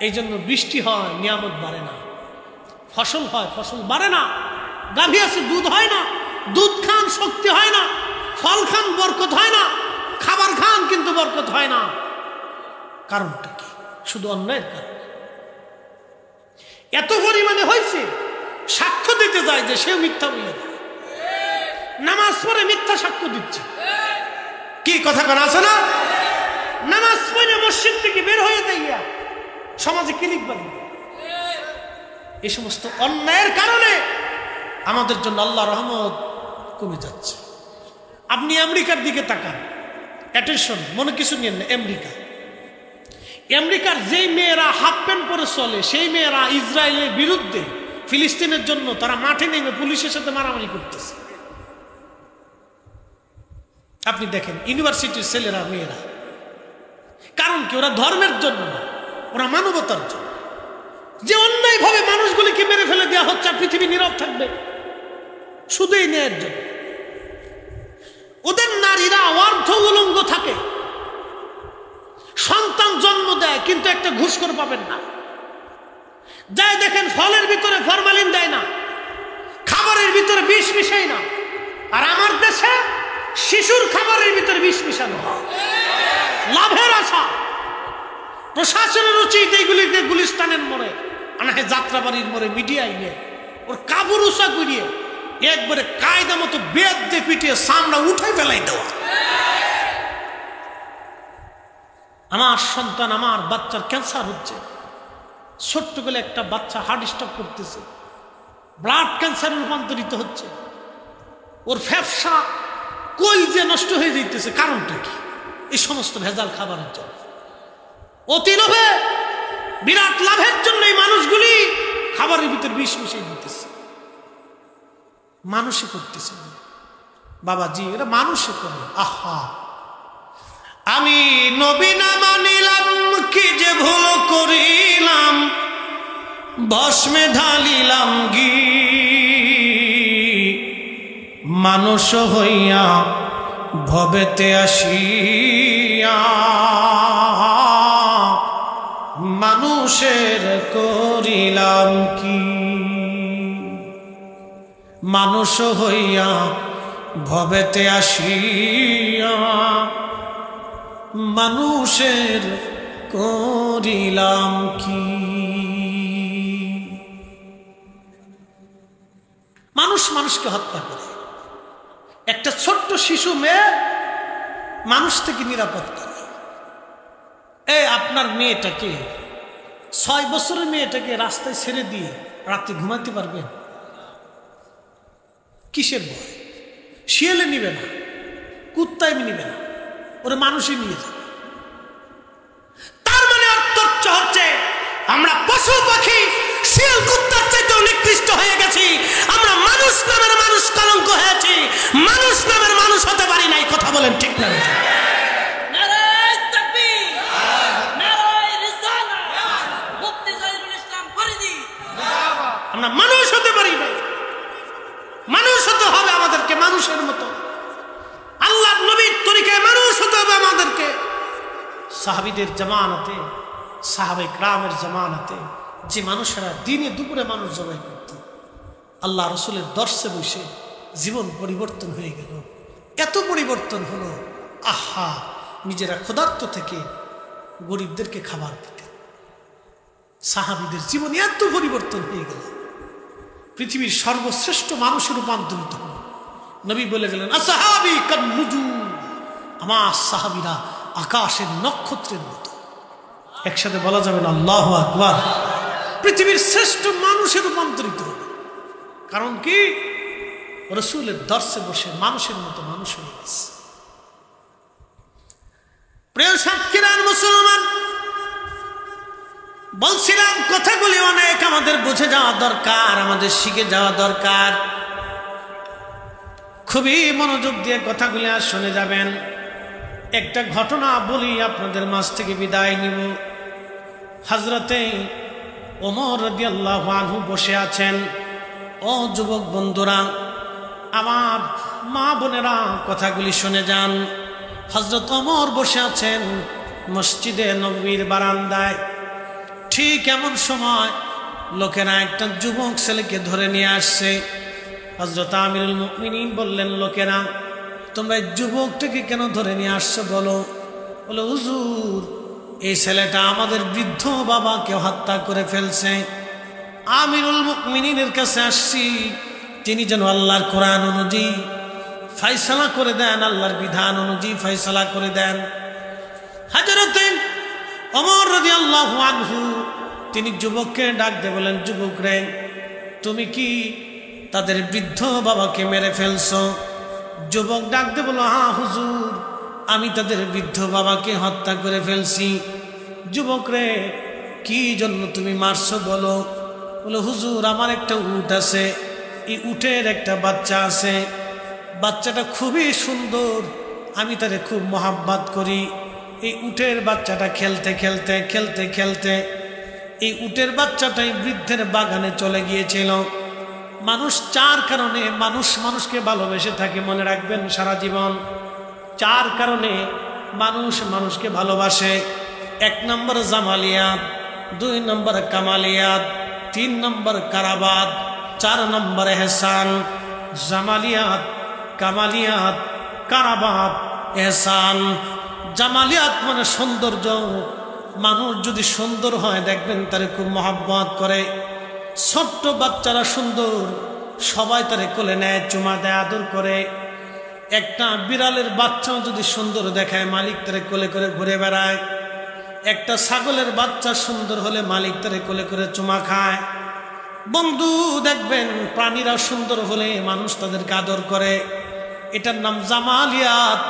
এই জন্য বৃষ্টি হয়, নিয়ামত বাড়ে না। ফসল হয়, ফসল বাড়ে না। গাভী আছে, দুধ হয় না। দুধ খান, শক্তি হয় না। ফল খান, বরকত হয় না। খাবার খান, কিন্তু বরকত হয় না। কারণটা কি? শুধু অন্যায়ের কারণ। এত পরিমাণে হয়েছে, সাক্ষ্য দিতে যায় যে সেও মিথ্যা বলে দেয়। নামাজ পড়ে মিথ্যা সাক্ষ্য দিচ্ছে। কি কথা কান আছে না? নামাজ পড়ে মসজিদ থেকে বের হয়ে যাইয়া সমাজে ক্লিক বাঁধবে। এই সমস্ত অন্যায়ের কারণে আমাদের জন্য আল্লাহ রহমত কমে যাচ্ছে। আপনি আমেরিকার দিকে তাকান, অ্যাটেনশন, মনে কিছু নিয়েন না। আমেরিকার যেই মেয়েরা হাফ প্যান্ট পরে চলে, সেই মেয়েরা ইসরায়েলের বিরুদ্ধে, ফিলিস্তিনের জন্য তারা মাঠে নেমে পুলিশের সাথে মারামারি করতেছে। আপনি দেখেন ইউনিভার্সিটির ছেলেরা, মেয়েরা। কারণ কি? ওরা ধর্মের জন্য না, ওরা মানবতার জন্য। যে অন্যায়ভাবে মানুষগুলিকে মেরে ফেলে দেওয়া হচ্ছে, আর পৃথিবী নীরব থাকবে শুধু এই ন্যায়ের জন্য। ওদের নারীরা অর্ধ উলঙ্গ থাকে, সন্তান জন্ম দেয়, কিন্তু একটা ঘুষখোর পাবেন না। যাই দেখেন ফলের ভিতরে ফরমালিন দেয় না, খাবারের ভিতরে বিষ মিশাই না। আর আমার দেশে শিশুর খাবারের ভিতরে বিষ মিশানো হয়, লাভের আশা। প্রশাসনের উচিত এইগুলিকে গুলিস্তানের মোড়ে, আনাহে যাত্রাবাড়ির মোড়ে, মিডিয়ায় নিয়ে ওর কাবুর উষা করিয়ে একবারে কায়দা মতো বেদ দিয়ে পিটিয়ে সামনা উঠে ফেলাই দেওয়া। আমার সন্তান, আমার বাচ্চার ক্যান্সার হচ্ছে, ছোট্ট করে একটা বাচ্চা হার্ট স্ট্রোক করতেছে, ব্লাড ক্যান্সারে রূপান্তরিত হচ্ছে, ওর ফ্যাপসা কই যে নষ্ট হয়ে যাইতেছে। কারণটা কি? এই সমস্ত ভেজাল খাবারের জন্য। অতি লোভে, বিরাট লাভের জন্য এই মানুষগুলি খাবারের ভিতর বিষ মিশিয়ে দিতেছে। মানুষে করতেছে বাবাজি, এটা মানুষে করে। আহা, আমি নবী না মানিলাম কি যে ভুল করিলাম, ভস্মে ঢালিলাম ঘি। মানুষ হইয়া ভবেতে আসিয়া মানুষের করিলাম কি। মানুষ হইয়া ভবেতে আসিয়া মানুষের করিলাম কি। মানুষ মানুষকে হত্যা করে। একটা ছোট্ট শিশু মেয়ে মানুষ থেকে নিরাপত্তা নেই। আপনার মেয়েটাকে 6 বছরের মেয়েটাকে রাস্তায় ছেড়ে দিয়ে রাতে ঘুমাতে পারবেন? কিসের ভয়? শিয়ালে নিবে না, কুত্তায় নিবে না, ওরা মানুষই নিয়ে যাবে। তার মানে অর্থ হচ্ছে আমরা পশু পাখি শিয়াল কুত্তার চাইতে নিকৃষ্ট হয়ে গেছি। আমরা মানুষ নামের মানুষ কলঙ্ক হয়েছি, মানুষ নামের মানুষ হতে পারি নাই। কথা বলেন ঠিক না? আমরা মানুষ হতে পারি না। মানুষ হতে হবে আমাদেরকে মানুষের মতো। আল্লাহ নবীর তরিকায় মানুষ হতে হবে আমাদেরকে। সাহাবীদের জামানাতে, সাহাবায়ে কেরামের জামানাতে যে মানুষেরা দিনে দুপুরে মানুষ জবাই করত, আল্লাহ রসুলের দর্শে বসে জীবন পরিবর্তন হয়ে গেল। এত পরিবর্তন হলো, আহা, নিজেরা ক্ষুধার্ত থেকে গরিবদেরকে খাবার দিতেন। সাহাবীদের জীবনে এত পরিবর্তন হয়ে গেল, পৃথিবীর সর্বশ্রেষ্ঠ মানুষের রূপান্তরিত হল। নবী বলে গেলেন, আসহাবী কান্নুজুম, আমার সাহাবীরা আকাশের নক্ষত্রের মতো। একসাথে বলা যাবে না আল্লাহু আকবার? পৃথিবীর শ্রেষ্ঠ মানুষের রূপান্তরিত হবে। কারণ কি? রাসূলের দর্শে বসে মানুষের মতো মানুষ হয়ে গেছে। প্রিয় সাক্ষীরান মুসলমান, বলছিলাম কথাগুলি অনেক আমাদের বুঝে যাওয়া দরকার, আমাদের শিখে যাওয়া দরকার। খুবই মনোযোগ দিয়ে কথাগুলি আর শুনে যাবেন। একটা ঘটনা বলি, আপনাদের মাঝ থেকে বিদায় নিব। হযরতে ওমর রাদিয়াল্লাহু আনহু বসে আছেন। ও যুবক বন্ধুরা, আমার মা বোনেরা, কথাগুলি শুনে যান। হযরত ওমর বসে আছেন মসজিদে নববীর বারান্দায়। ঠিক এমন সময় লোকেরা একটা যুবক ছেলেকে ধরে নিয়ে আসছে। হযরত আমিরুল মুমিনিন বললেন, লোকেরা, তোমরা এই যুবকটাকে কেন ধরে নিয়ে আসছো বলো? বলে, হুজুর, এই ছেলেটা আমাদের বৃদ্ধ বাবাকে হত্যা করে ফেলছে। আমিরুল মুমিনিনের কাছে আসছি, তিনি যেন আল্লাহর কোরআন অনুযায়ী ফয়সালা করে দেন, আল্লাহর বিধান অনুযায়ী ফয়সালা করে দেন। হযরতে ওমর রাদিয়াল্লাহু আনহু তিনি যুবককে ডাক দিয়ে বলেন, যুবক রে, তুমি কি তাদের বৃদ্ধ বাবাকে মেরে ফেলছো? যুবক ডাক দিয়ে বলল, হ্যাঁ হুজুর, আমি তাদের বৃদ্ধ বাবাকে হত্যা করে ফেলছি। যুবক রে, কি জন্য তুমি মারছো বলো? বলে, হুজুর, আমার একটা উট আছে, এই উটের একটা বাচ্চা আছে, বাচ্চাটা খুবই সুন্দর, আমি তারে খুব মহাব্বত করি। এই উটের বাচ্চাটা খেলতে খেলতে খেলতে খেলতে এই উটের বাচ্চাটাই বৃদ্ধের বাগানে চলে গিয়েছিল। মানুষ 4 কারণে মানুষকে ভালোবেসে থাকে, মনে রাখবেন সারা জীবন। 4 কারণে মানুষকে ভালোবাসে। 1 নম্বর জামালিয়াত, 2 নম্বর কামালিয়াত, 3 নম্বর কারাবাত, 4 নম্বর এহসান। জামালিয়াত, কামালিয়াত, কারাবাত, এহসান। জামালিয়াত মানে সৌন্দর্য। মানুষ যদি সুন্দর হয় দেখবেন তারে খুব মহব্বত করে। ছোট্ট বাচ্চারা সুন্দর, সবাই তারে কোলে নেয়, চুমা দেয়, আদর করে। একটা বিড়ালের বাচ্চাও যদি সুন্দর দেখায়, মালিক তারে কোলে করে ঘুরে বেড়ায়। একটা ছাগলের বাচ্চা সুন্দর হলে মালিক তারে কোলে করে চুমা খায়। বন্ধু, দেখবেন প্রাণীরা সুন্দর হলে মানুষ তাদেরকে আদর করে। এটার নাম জামালিয়াত।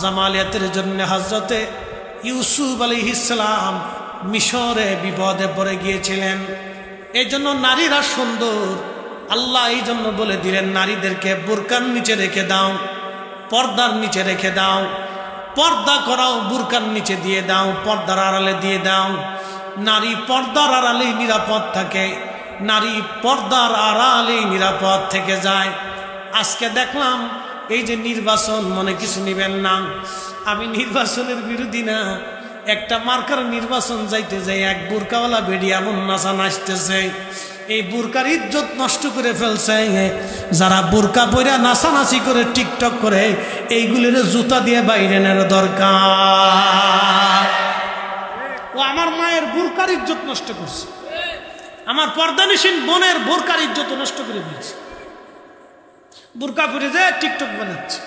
জামালিয়াতের জন্য হযরতে ইউসুফ আলাইহিস সালাম মিশরে বিপদে পড়ে গিয়েছিলেন। এই জন্য নারীরা সুন্দর। আল্লাহ এই জন্য বলে দিলেন, নারীদেরকে বোরকার নিচে রেখে দাও, পর্দার নিচে রেখে দাও। পর্দা করাও বুরকার নিচে দিয়ে দাও, পর্দার আড়ালে দিয়ে দাও। নারী পর্দার আড়ালেই নিরাপদ থাকে, নারী পর্দার আড়ালেই নিরাপদ থেকে যায়। আজকে দেখলাম এই যে নির্বাচন, মনে কিছু নিবেন না, আমি নির্বাচনের বিরোধী না, একটা মার্কার নির্বাচন যাইতে যাই এক বুরকাওয়ালা বেডি এমন নাচা নাচতেছে, এই বুরকার ইজ্জত নষ্ট করে ফেলছে। যারা বুরকা পইরা নাচানাচি করে টিকটক করে, এইগুলির জুতা দিয়ে বাইরে নেওয়ার দরকার। ও আমার মায়ের বুরকার ইজ্জত নষ্ট করছে, আমার পর্দানিসীন বোনের বুরকার ইজ্জত নষ্ট করে দিয়েছে। বুরকা পরে যে টিকটক বানাচ্ছে,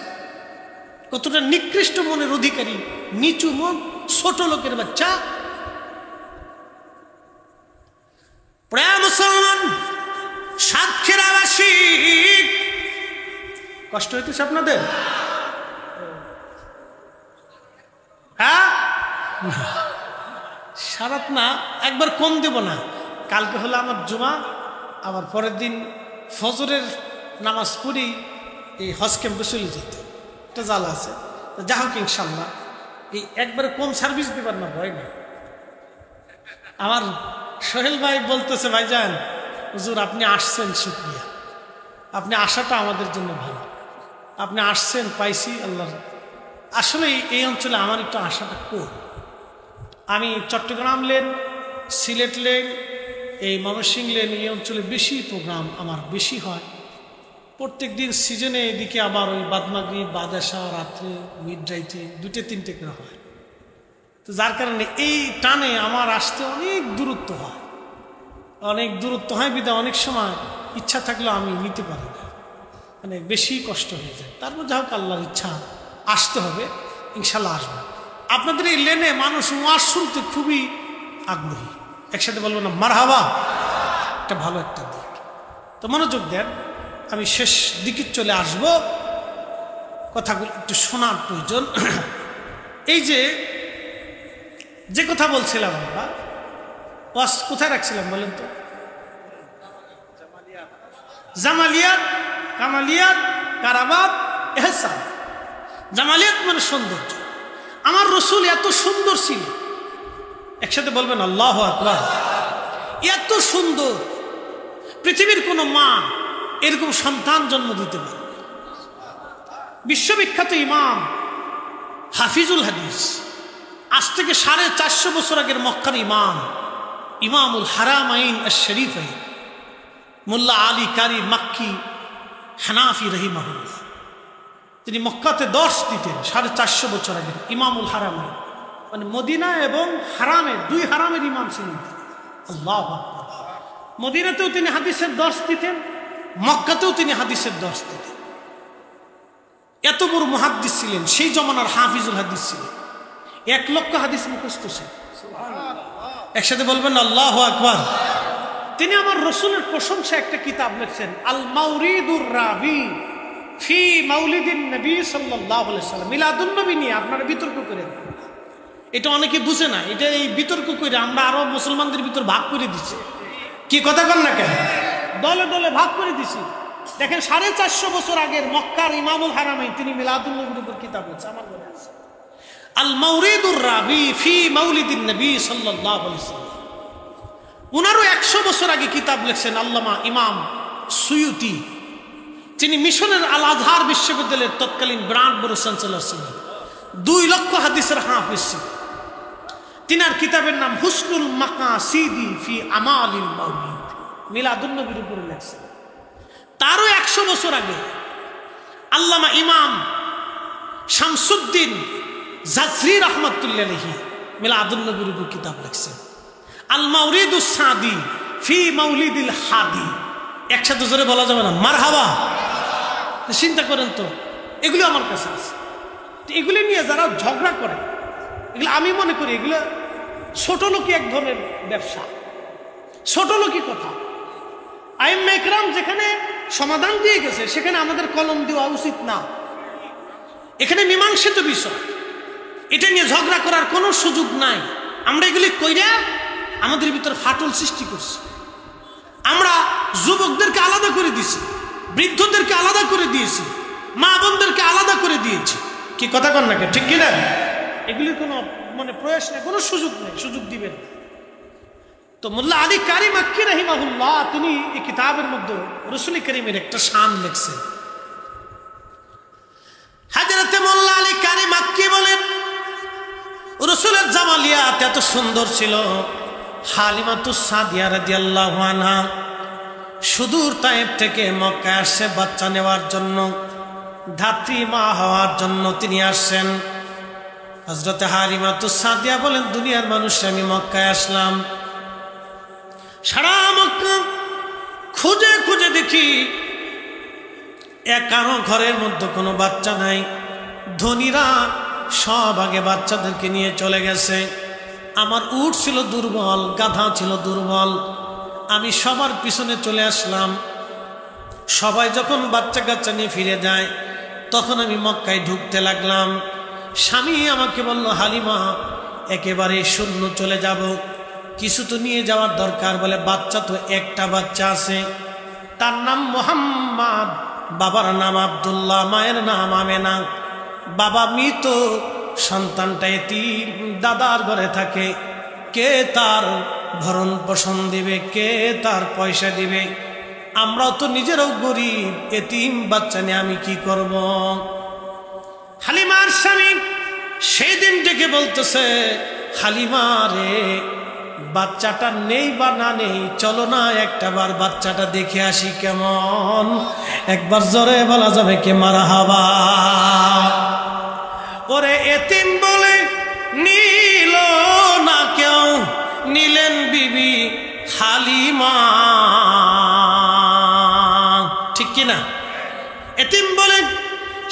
কতটা নিকৃষ্ট মনের অধিকারী, নিচু মন, ছোট লোকের বাচ্চা। প্রায় মুসলমান সাতক্ষীরা বাসী, কষ্ট হইতেছে আপনাদের? হ্যাঁ, সারাত না, একবার কম দেব না। কালকে হলো আমার জুমা, আবার পরের দিন ফজরের নামাজ পড়ি এই হজ ক্যাম্পে চলে যেতে, একটা জ্বালা আছে। যা হোক ইনশাল্লাহ এই একবারে কম সার্ভিস দিবার না, ভয় নেই। আমার সোহেল ভাই বলতেছে, ভাইজান হুজুর আপনি আসছেন, শুকরিয়া, আপনি আসাটা আমাদের জন্য ভালো, আপনি আসছেন, পাইছি আল্লাহর। আসলে এই অঞ্চলে আমার একটু আশাটা কম। আমি চট্টগ্রাম লেন, সিলেট লেন, এই ময়মনসিংহ লেন, এই অঞ্চলে বেশি প্রোগ্রাম আমার বেশি হয়। প্রত্যেক দিন সিজনে এদিকে আবার ওই বাদমাগরিব, বাদাসা, রাত্রে, মিড রাইতে 2-3টে করে হয়। তো যার কারণে এই টানে আমার আসতে অনেক দূরত্ব হয়, অনেক দূরত্ব হয় বিধায় অনেক সময় ইচ্ছা থাকলেও আমি নিতে পারি না, মানে বেশি কষ্ট হয়ে যায়। তারপর যা হোক আল্লাহর ইচ্ছা, আসতে হবে, ইনশাল্লাহ আসবে। আপনাদের এই লেনে মানুষ ওয়াজ শুনতে খুবই আগ্রহী, একসাথে বলবো না মারহাবা, একটা ভালো একটা দিক। তো মনোযোগ দেন, আমি শেষ দিকে চলে আসব, কথাগুলো একটু শোনার প্রয়োজন। এই যে কথা বলছিলাম আমরা, ওয়াজ কোথায় রাখছিলাম বলেন তো? জামালিয়াত, কামালিয়াত, কারাবাত, এহসান। জামালিয়াত মানে সৌন্দর্য। আমার রসুল এত সুন্দর ছিল, একসাথে বলবেন আল্লাহু আকবার। এত সুন্দর, পৃথিবীর কোনো মা এরকম সন্তান জন্ম দিতে পারে। বিশ্ববিখ্যাত ইমাম হাফিজুল হাদিস, আজ থেকে 450 বছর আগের মক্কার ইমাম, ইমামুল হারামাইন আশ-শরীফাইন মোল্লা আলী কারি মাক্কি হানাফি রহিমাহুল্লাহ, তিনি মক্কাতে দর্শ দিতেন 450 বছর আগে। ইমামুল হারামাইন মানে মদিনা এবং হারামে, 2 হারামের ইমাম ছিলেন তিনি। আল্লাহু আকবার। মদিনাতেও তিনি হাদিসের দর্শ দিতেন, মক্কাতেও তিনি হাদিসের দর্শ দিতেন। এত বড় মুহাদ্দিস ছিলেন, সেই জমানার হাফিজুল হাদিস ছিলেন। 1 লক্ষ হাদিস মুখস্থ ছিলেন। একসাথে বলবেন আল্লাহু আকবার। তিনি আমার রসুলের প্রশংসা একটা কিতাব লিখছেন, আল মাউরিদুর রাবি ফি মাউলিদিন নবী সাল্লাল্লাহু আলাইহি ওয়াসাল্লাম। মিলাদুন নবী নিয়ে আপনারা বিতর্ক করেন, এটা অনেকে বুঝে না। এটা এই বিতর্ক করে আমরা আরো মুসলমানদের ভিতর ভাগ করে দিচ্ছি। কি কথা বল না কেন? দলে দলে ভাগ করে দিছি। দেখেন 450 বছর আগের মক্কার ইমামুল হারামাইন তিনি মিলাদুন নবীর উপর কিতাব লিখছে, আমার মনে আছে। আল মাউরিদুর রাবি ফি মাউলিদিন নবী সাল্লাল্লাহু আলাইহি ওয়াসাল্লাম। উনারও 100 বছর আগে কিতাব লিখছেন আল্লামা ইমাম সুয়ুতি। তিনি মিশনের আল আজহার বিশ্ববিদ্যালয়ের তৎকালীন বিরাট বড় চ্যান্সেলর ছিলেন, 2 লক্ষ হাদিসের হাফিজ ছিলেন। তিনার কিতাবের নাম হুসনুল মাকাসিদি ফি আমালিল মাউলিদ, মিলাদুন নবীর উপরে লেখছেন। তারও 100 বছর আগে আল্লামা ইমাম শামসুদ্দিন জাজরি রাহমাতুল্লাহি আলাইহি মিলাদুন নবীর উপর কিতাব লিখছেন, আল মাউরিদুস সাদি ফি মাউলিদিল হাদি। একসাথে জোরে বলা যাবে না মারহাবা? চিন্তা করেন তো, এগুলো আমার কাছে আছে। এগুলি নিয়ে যারা ঝগড়া করে, এগুলো আমি মনে করি এগুলো ছোট লোকই এক ধরনের ব্যবসা, ছোট লোকই কথা। আইম্মা ইকরাম যেখানে সমাধান দিয়ে গেছে সেখানে আমাদের কলম দেওয়া উচিত না। এখানে মীমাংসিত বিষয়, এটা নিয়ে ঝগড়া করার কোনো সুযোগ নাই। আমরা এগুলি কইরা আমাদের ভিতর ফাটল সৃষ্টি করছি। আমরা যুবকদেরকে আলাদা করে দিয়েছি, বৃদ্ধদেরকে আলাদা করে দিয়েছি, মা বোনদেরকে আলাদা করে দিয়েছি। কি কথা কন নাকি, ঠিক কিনা? এগুলির কোনো মানে প্রয়াস নেই, কোনো সুযোগ নেই, সুযোগ দিবেন। তো মোল্লা আলী কারি মাক্কি রাহিমাহুল্লাহ তিনি এই কিতাবের মধ্যে রাসূল করিমের একটা শান লিখছেন। হযরতে মোল্লা আলী কারি মাক্কি বলেন, রাসূলের জামালিয়াত এত সুন্দর ছিল, হালিমাতুস সাদিয়া রাদিয়াল্লাহু আনহা সুদূর তায়েফ থেকে মক্কায় আসছে বাচ্চা নেওয়ার জন্য, ধাত্রী মা হওয়ার জন্য তিনি আসছেন। হযরতে হালিমাতুস সাদিয়া বলেন, দুনিয়ার মানুষ আমি মক্কায় আসলাম, সারা মক্কা খুঁজে খুঁজে দেখি কারো ঘরের মধ্যে কোনো বাচ্চা নাই, ধনীরা সব আগে বাচ্চাদেরকে নিয়ে চলে গেছে, আমার উট ছিল দুর্বল, গাধা ছিল দুর্বল, আমি সবার পিছনে চলে আসলাম। সবাই যখন বাচ্চা কাচ্চা নিয়ে ফিরে যায় তখন আমি মক্কায় ঢুকতে লাগলাম। স্বামী আমাকে বলল, হালিমা একেবারে শূন্য চলে যাব, কিছু তো নিয়ে যাওয়ার দরকার। বলে, বাচ্চা তো একটা বাচ্চা আছে, তার নাম মুহাম্মদ, বাবার নাম আব্দুল্লাহ, মায়ের নাম আমেনা। বাবা মৃত, সন্তানটা এতিম, দাদার ঘরে থাকে, কে তার ভরণ পোষণ দিবে, কে তার পয়সা দিবে? আমরাও তো নিজেরাও গরিব, এতিম বাচ্চা নিয়ে আমি কি করব? হালিমার স্বামী সেই দিন ডেকে বলতেছে, হালিমা রে, বাচ্চাটা নেই বা না নেই, চলো না একটাবার বাচ্চাটা দেখে আসি কেমন। একবার জোরে বলা যাবে কি মারহাবা? ওরে এতিম বলে নিল না কেউ, নিলেন বিবি হালিমা, ঠিক কিনা? এতিম বলে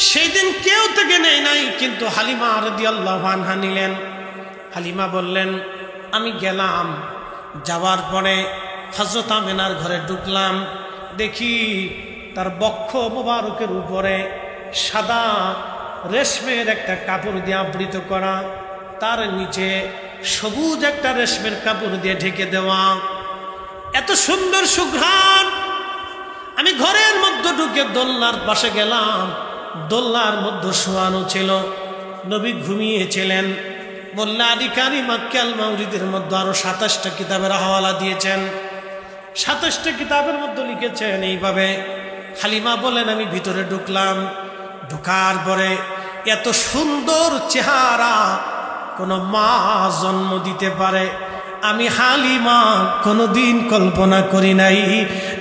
সেই দিন কেউ থেকে নেই নাই, কিন্তু হালিমা রাদিয়াল্লাহু আনহা নিলেন। হালিমা বললেন, আমি গেলাম, যাওয়ার পরে হযরত আমেনার ঘরে ঢুকলাম, দেখি তার বক্ষ মোবারকের উপরে সাদা রেশমের একটা কাপড় দিয়ে আবৃত করা, তার নিচে সবুজ একটা রেশমের কাপড় দিয়ে ঢেকে দেওয়া, এত সুন্দর সুঘ্রাণ। আমি ঘরের মধ্যে ঢুকে দোলনার পাশে গেলাম, দোলনার মধ্যে শোয়ানো ছিল, নবী ঘুমিয়েছিলেন। মোল্লা আলী কারি মাক্কি আল মাউরিদের মধ্যে আরো ২৭টা কিতাবের হাওয়ালা দিয়েছেন, ২৭টা কিতাবের মধ্যে লিখেছেন এইভাবে। হালিমা বলেন, আমি ভিতরে ঢুকলাম, ঢোকার পরে এত সুন্দর চেহারা কোন মা জন্ম দিতে পারে আমি হালিমা কোনদিন কল্পনা করি নাই।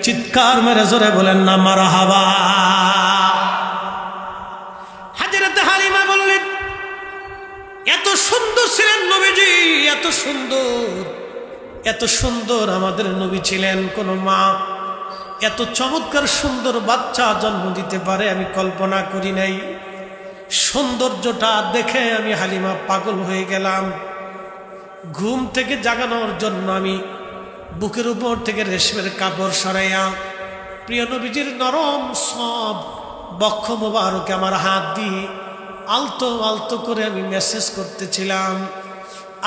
চিৎকার মেরে জোরে বলেন না মারহাবা। হযরত হালিমা বললেন, এত সুন্দর ছিলেন নবীজি, এত সুন্দর, এত সুন্দর আমাদের নবী ছিলেন, কোন মা এত চমৎকার সুন্দর বাচ্চা জন্ম দিতে পারে আমি কল্পনা করি নাই। সৌন্দর্যটা দেখে আমি হালিমা পাগল হয়ে গেলাম। ঘুম থেকে জাগানোর জন্য আমি বুকের উপর থেকে রেশমের কাপড় সরাইয়া প্রিয় নবীজির নরম সব বক্ষ মোবারকে আমার হাত দিয়ে আলতো আলতো করে আমি মেসেজ করতেছিলাম।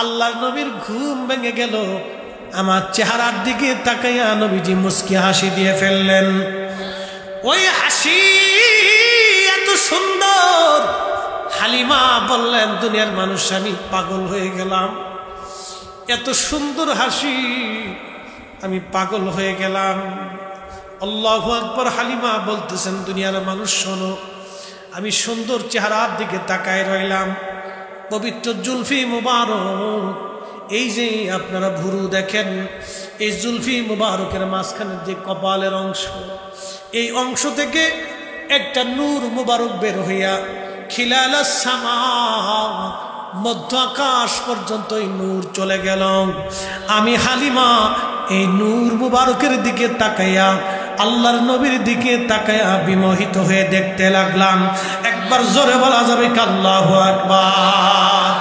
আল্লাহর নবীর ঘুম ভেঙে গেল, আমার চেহারার দিকে তাকাইয়া নবীজি মুস্কি হাসি দিয়ে ফেললেন। ওই হাসি এত সুন্দর, হালিমা বললেন, দুনিয়ার মানুষ আমি পাগল হয়ে গেলাম, এত সুন্দর হাসি, আমি পাগল হয়ে গেলাম। আল্লাহু আকবার। হালিমা বলতেছেন, দুনিয়ার মানুষ শোনো, আমি সুন্দর চেহারার দিকে তাকায় রইলাম, পবিত্র জুলফি মুবারক, এই যে আপনারা ভুরু দেখেন, এই জুলফি মুবারকের মাঝখানের যে কপালের অংশ, এই অংশ থেকে একটা নূর মুবারক বের হইয়া খিলালাস সামা, মধ্য আকাশ পর্যন্ত এই নূর চলে গেল। আমি হালিমা এই নূর মুবারকের দিকে তাকাইয়া, আল্লাহর নবীর দিকে তাকাইয়া বিমোহিত হয়ে দেখতে লাগলাম। একবার জোরে বলা যাবে আল্লাহু আকবার।